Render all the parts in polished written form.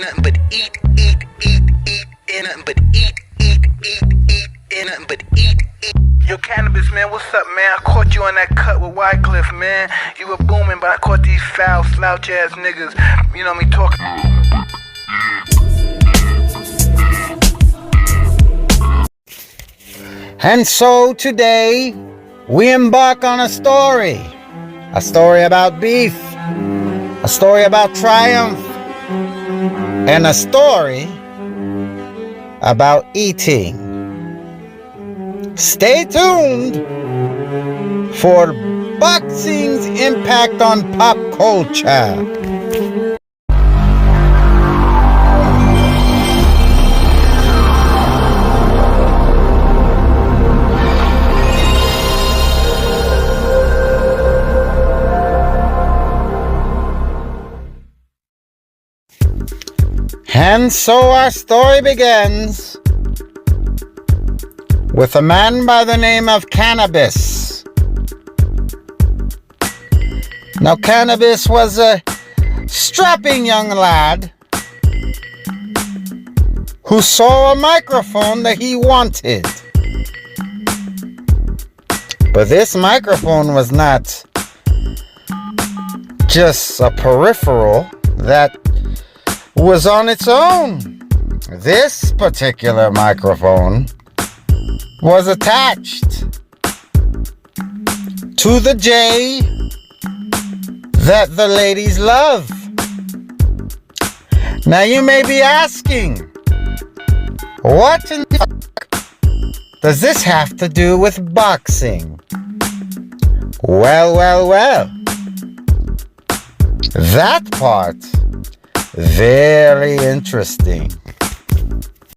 Nothing but eat, eat, eat, eat, and nothing but eat, eat, eat, eat, and nothing but eat, eat. Yo, Cannabis, man, what's up, man? I caught you on that cut with Wycliffe, man. You were booming, but I caught these foul, slouch-ass niggas, you know me, talking. And so today, we embark on a story about beef, a story about triumph, and a story about eating. Stay tuned for boxing's impact on pop culture. And so our story begins with a man by the name of Cannabis. Now, Cannabis was a strapping young lad who saw a microphone that he wanted. But this microphone was not just a peripheral that was on its own. This particular microphone was attached to the J that the ladies love. Now you may be asking, what in the fuck does this have to do with boxing? Well. That part, very interesting.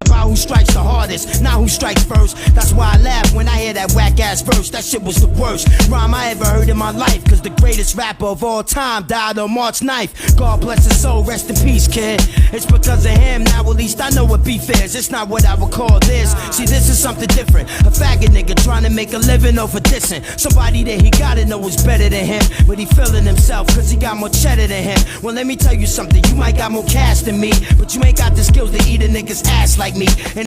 About who strikes the hardest, not who strikes first. That's why I laugh when I hear that whack ass verse. That shit was the worst rhyme I ever heard in my life. Cause the greatest rapper of all time died on March 9th. God bless his soul, rest in peace, kid. It's because of him, now at least I know what beef is. It's not what I would call this. See, this is something different. A faggot nigga trying to make a living off of dissing somebody that he gotta know is better than him. But he feeling himself cause he got more cheddar than him. Well, let me tell you something. You might got more cash than me, but you ain't got the skills to eat a nigga's ass like me. And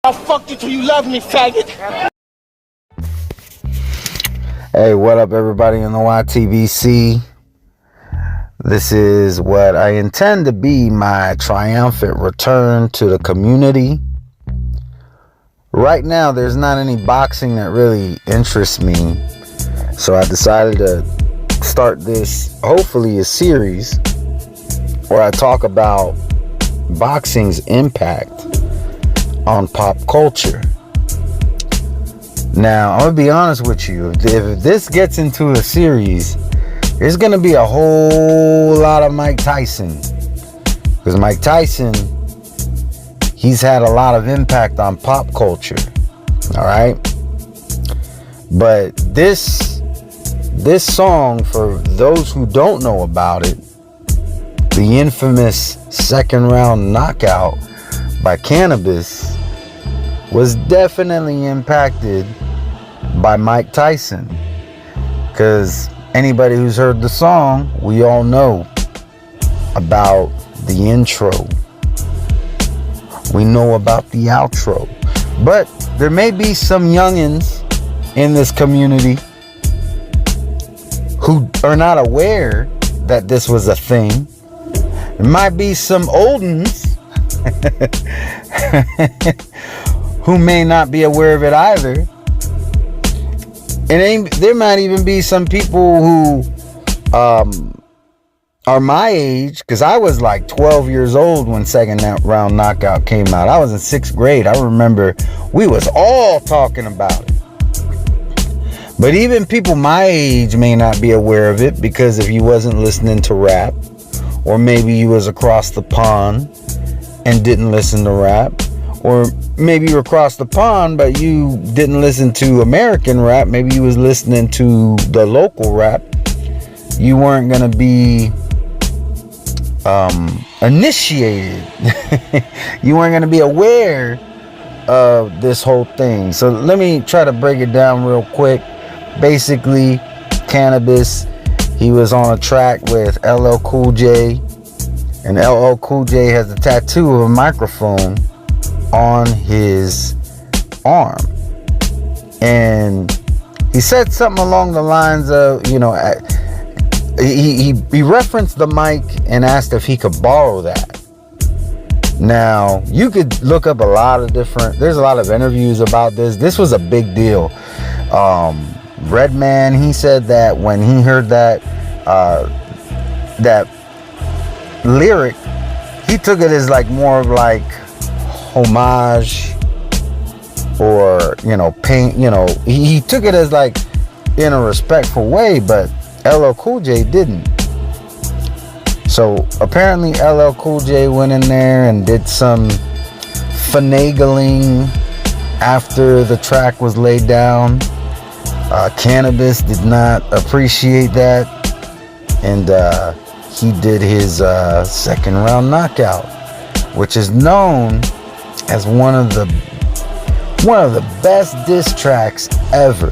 I'll fuck you till you love me, faggot. Hey, what up, everybody in the YTBC? This is what I intend to be my triumphant return to the community. Right now, there's not any boxing that really interests me, so I decided to start this, hopefully a series, where I talk about boxing's impact on pop culture. Now, I'm gonna be honest with you. If this gets into a series, there's gonna be a whole lot of Mike Tyson. Because Mike Tyson, he's had a lot of impact on pop culture. Alright? But this song, for those who don't know about it, the infamous second round knockout by Cannabis, was definitely impacted by Mike Tyson. Because anybody who's heard the song, we all know about the intro. We know about the outro. But there may be some youngins in this community who are not aware that this was a thing. There might be some oldins who may not be aware of it either. And there might even be some people who are my age, because I was like 12 years old when second round knockout came out. I was in 6th grade. I remember we was all talking about it. But even people my age may not be aware of it, because if you wasn't listening to rap, or maybe you was across the pond and didn't listen to rap, or maybe you were across the pond but you didn't listen to American rap, maybe you was listening to the local rap, you weren't gonna be initiated. You weren't gonna be aware of this whole thing. So let me try to break it down real quick. Basically, Cannabis, he was on a track with LL Cool J And LL Cool J has a tattoo of a microphone on his arm. And he said something along the lines of, you know, he referenced the mic and asked if he could borrow that. Now, you could look up there's a lot of interviews about this. This was a big deal. Redman, he said that when he heard that lyric, he took it as like more of like homage, or, you know, paint, you know, he took it as like in a respectful way, but LL Cool J didn't. So apparently LL Cool J went in there and did some finagling after the track was laid down. Cannabis did not appreciate that, and he did his second round knockout, which is known as one of the best diss tracks ever.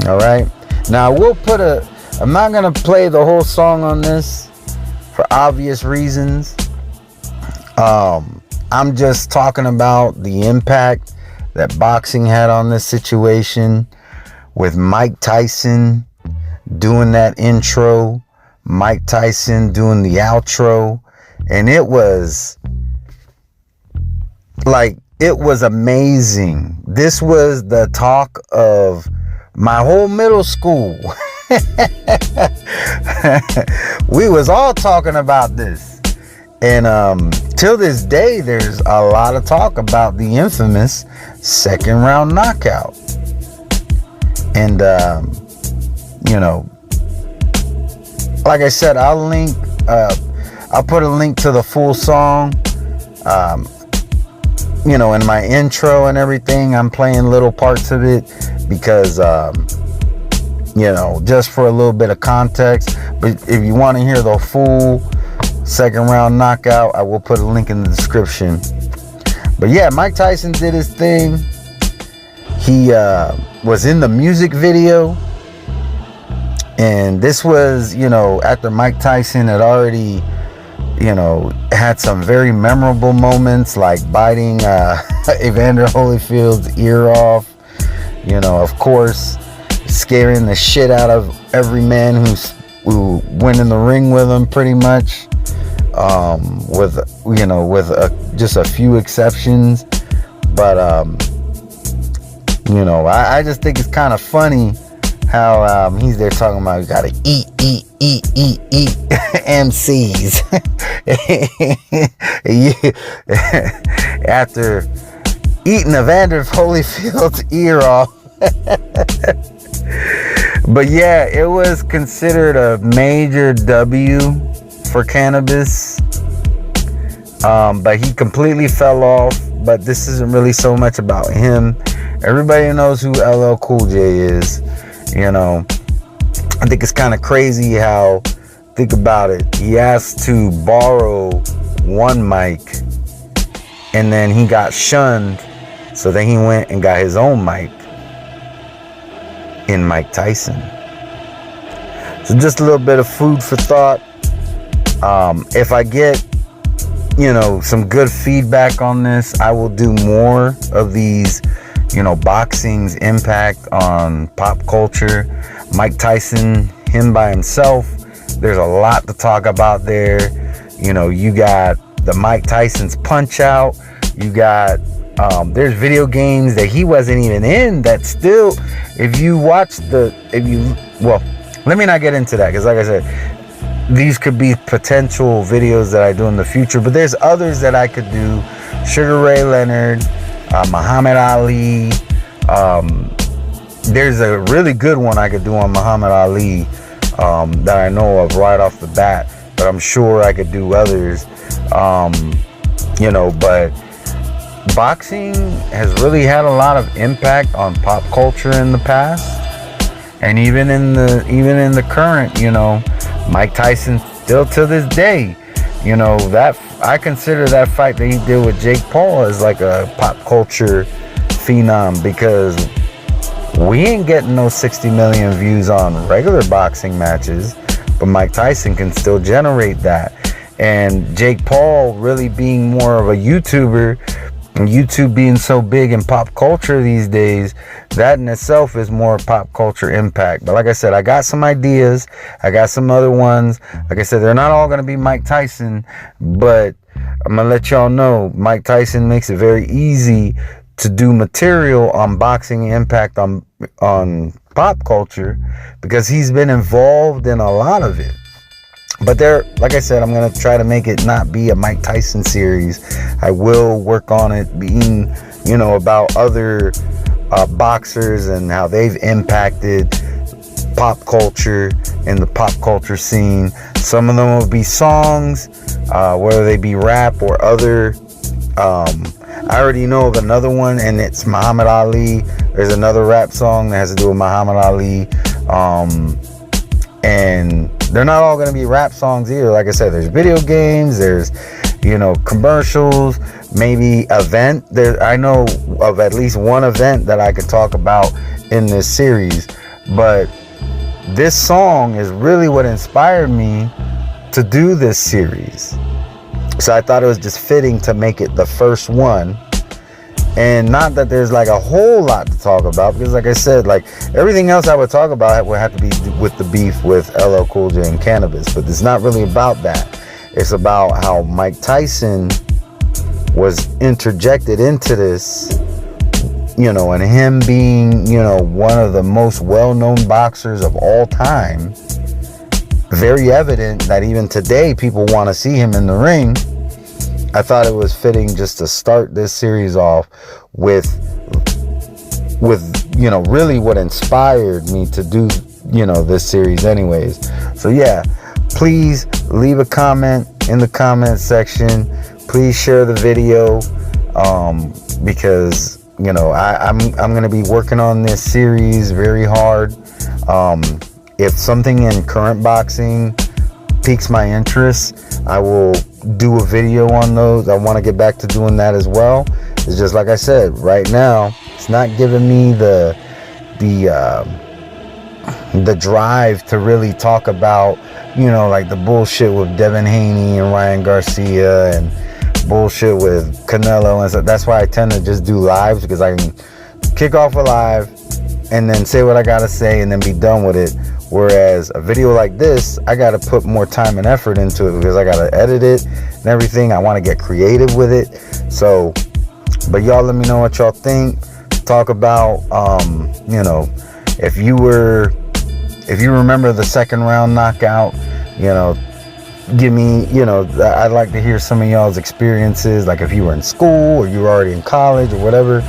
All right, now I'm not gonna play the whole song on this for obvious reasons. I'm just talking about the impact that boxing had on this situation, with Mike Tyson doing that intro, Mike Tyson doing the outro, and it was amazing. This was the talk of my whole middle school. We was all talking about this, and till this day there's a lot of talk about the infamous second round knockout. And you know, like I said, I'll put a link to the full song, you know, in my intro and everything. I'm playing little parts of it because you know, just for a little bit of context. But if you want to hear the full second round knockout, I will put a link in the description. But yeah, Mike Tyson did his thing. He was in the music video, and this was, you know, after Mike Tyson had already, you know, had some very memorable moments, like biting Evander Holyfield's ear off, you know, of course, scaring the shit out of every man who went in the ring with him, pretty much, with just a few exceptions. But you know, I just think it's kind of funny how he's there talking about you gotta eat MCs after eating Evander Holyfield's ear off. But yeah, it was considered a major W for Cannabis, but he completely fell off. But this isn't really so much about him. Everybody knows who LL Cool J is. You know, I think it's kind of crazy how, think about it, he asked to borrow one mic, and then he got shunned, so then he went and got his own mic in Mike Tyson. So just a little bit of food for thought. If I get, you know, some good feedback on this, I will do more of these, you know, boxing's impact on pop culture. Mike Tyson, him by himself, there's a lot to talk about there. You know, you got the Mike Tyson's Punch Out. You got there's video games that he wasn't even in that still, let me not get into that, because like I said, these could be potential videos that I do in the future, but there's others that I could do. Sugar Ray Leonard, Muhammad Ali. There's a really good one I could do on Muhammad Ali that I know of right off the bat, but I'm sure I could do others. You know, but boxing has really had a lot of impact on pop culture in the past, and even in the current. You know, Mike Tyson still to this day, you know, that I consider that fight that he did with Jake Paul as like a pop culture phenom, because we ain't getting no 60 million views on regular boxing matches, but Mike Tyson can still generate that. And Jake Paul really being more of a YouTuber, and YouTube being so big in pop culture these days, that in itself is more pop culture impact. But like I said, I got some ideas. I got some other ones. Like I said, they're not all going to be Mike Tyson, but I'm going to let y'all know Mike Tyson makes it very easy to do material on boxing impact on pop culture, because he's been involved in a lot of it. But there, like I said, I'm going to try to make it not be a Mike Tyson series. I will work on it being, you know, about other boxers and how they've impacted pop culture and the pop culture scene. Some of them will be songs, whether they be rap or other. I already know of another one, and it's Muhammad Ali. There's another rap song that has to do with Muhammad Ali. And they're not all going to be rap songs either. Like I said, there's video games, there's, you know, commercials, maybe event. I know of at least one event that I could talk about in this series. But this song is really what inspired me to do this series. So I thought it was just fitting to make it the first one. And not that there's like a whole lot to talk about, because like I said, like everything else I would talk about would have to be with the beef with LL Cool J and cannabis. But it's not really about that. It's about how Mike Tyson was interjected into this, you know, and him being, you know, one of the most well-known boxers of all time. Very evident that even today people want to see him in the ring. I thought it was fitting just to start this series off with you know, really what inspired me to do, you know, this series anyways. So yeah, please leave a comment in the comment section. Please share the video, because, you know, I'm going to be working on this series very hard. If something in current boxing piques my interest, I will do a video on those. I want to get back to doing that as well. It's just like I said, right now it's not giving me the drive to really talk about, you know, like the bullshit with Devin Haney and Ryan Garcia and bullshit with Canelo and stuff. That's why I tend to just do lives, because I can kick off a live and then say what I gotta say and then be done with it. Whereas a video like this, I got to put more time and effort into it, because I got to edit it and everything. I want to get creative with it. So, but y'all let me know what y'all think. Talk about, you know, if you remember the second round knockout, you know, give me, you know, I'd like to hear some of y'all's experiences. Like if you were in school or you were already in college or whatever.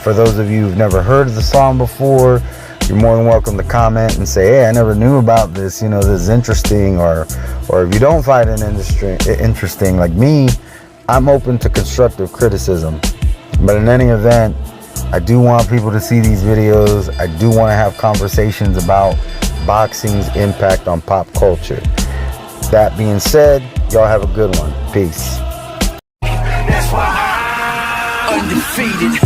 For those of you who've never heard of the song before, you're more than welcome to comment and say, hey, I never knew about this, you know, this is interesting. Or if you don't find it interesting like me, I'm open to constructive criticism. But in any event, I do want people to see these videos. I do want to have conversations about boxing's impact on pop culture. That being said, y'all have a good one. Peace. That's why I'm undefeated.